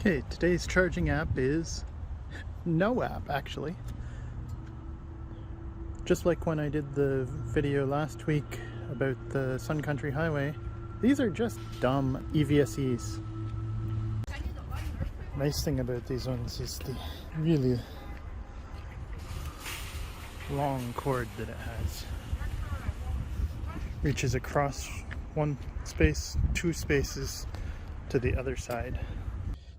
Okay, today's charging app is no app, actually. Just like when I did the video last week about the Sun Country Highway, these are just dumb EVSEs. Nice thing about these ones is the really long cord that it has. Reaches across one space, 2 spaces to the other side.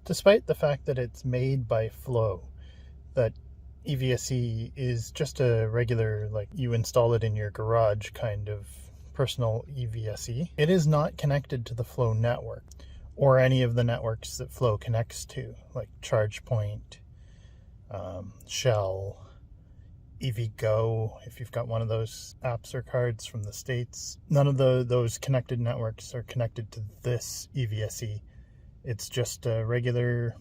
Despite the fact that it's made by Flow, that EVSE is just a regular, like you install it in your garage kind of personal EVSE, it is not connected to the Flow network or any of the networks that Flow connects to, like ChargePoint, Shell, EVgo, if you've got one of those apps or cards from the States. None of those connected networks are connected to this EVSE. It's just a regular,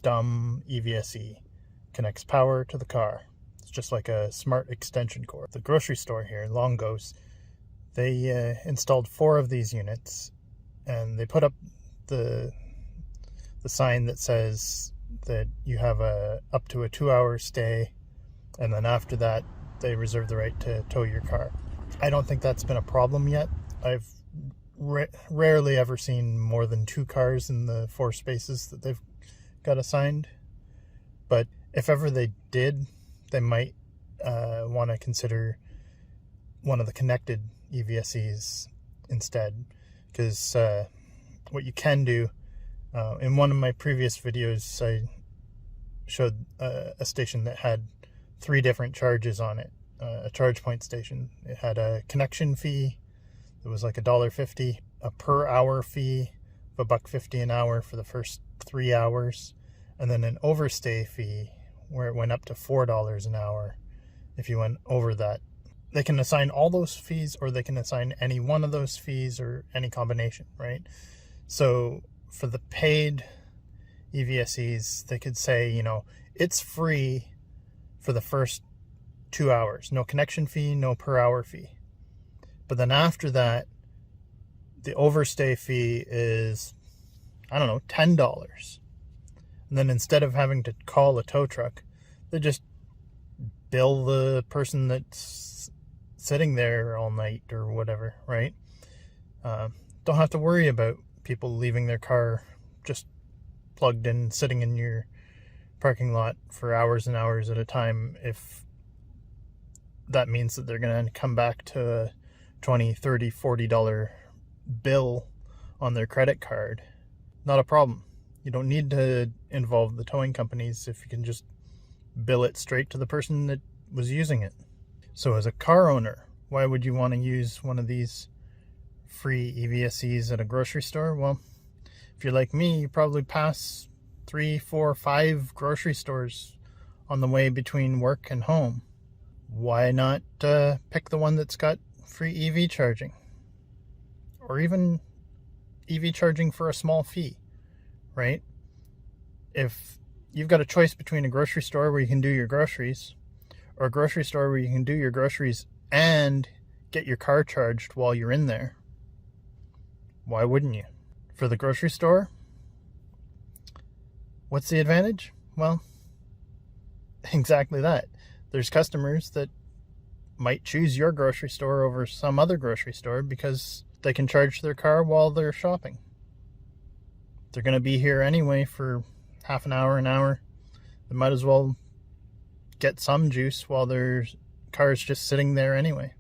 dumb EVSE. Connects power to the car. It's just like a smart extension cord. The grocery store here, Longo's, they installed 4 of these units, and they put up the sign that says that you have up to a 2-hour stay, and then after that, they reserve the right to tow your car. I don't think that's been a problem yet. I've rarely ever seen more than 2 cars in the 4 spaces that they've got assigned. But if ever they did, they might want to consider one of the connected EVSEs instead. Because what you can do, in one of my previous videos, I showed a station that had 3 different charges on it. A ChargePoint station. It had a connection fee. It was like $1.50, a per hour fee of $1.50 an hour for the first 3 hours, and then an overstay fee where it went up to $4 an hour if you went over that. They can assign all those fees, or they can assign any one of those fees, or any combination, right? So for the paid EVSEs, they could say, you know, it's free for the first 2 hours. No connection fee, no per hour fee. But then after that, the overstay fee is, I don't know, $10. And then instead of having to call a tow truck, they just bill the person that's sitting there all night or whatever, right? Don't have to worry about people leaving their car just plugged in, sitting in your parking lot for hours and hours at a time, if that means that they're going to come back to a $20, $30, $40 bill on their credit card. Not a problem. You don't need to involve the towing companies if you can just bill it straight to the person that was using it. So as a car owner, why would you want to use one of these free EVSEs at a grocery store? Well, if you're like me, you probably pass 3, 4, 5 grocery stores on the way between work and home. Why not pick the one that's got free EV charging, or even EV charging for a small fee, right? If you've got a choice between a grocery store where you can do your groceries, or a grocery store where you can do your groceries and get your car charged while you're in there, why wouldn't you? For the grocery store, what's the advantage? Well, exactly that. There's customers that might choose your grocery store over some other grocery store because they can charge their car while they're shopping. They're going to be here anyway for half an hour, an hour. They might as well get some juice while their car's just sitting there anyway.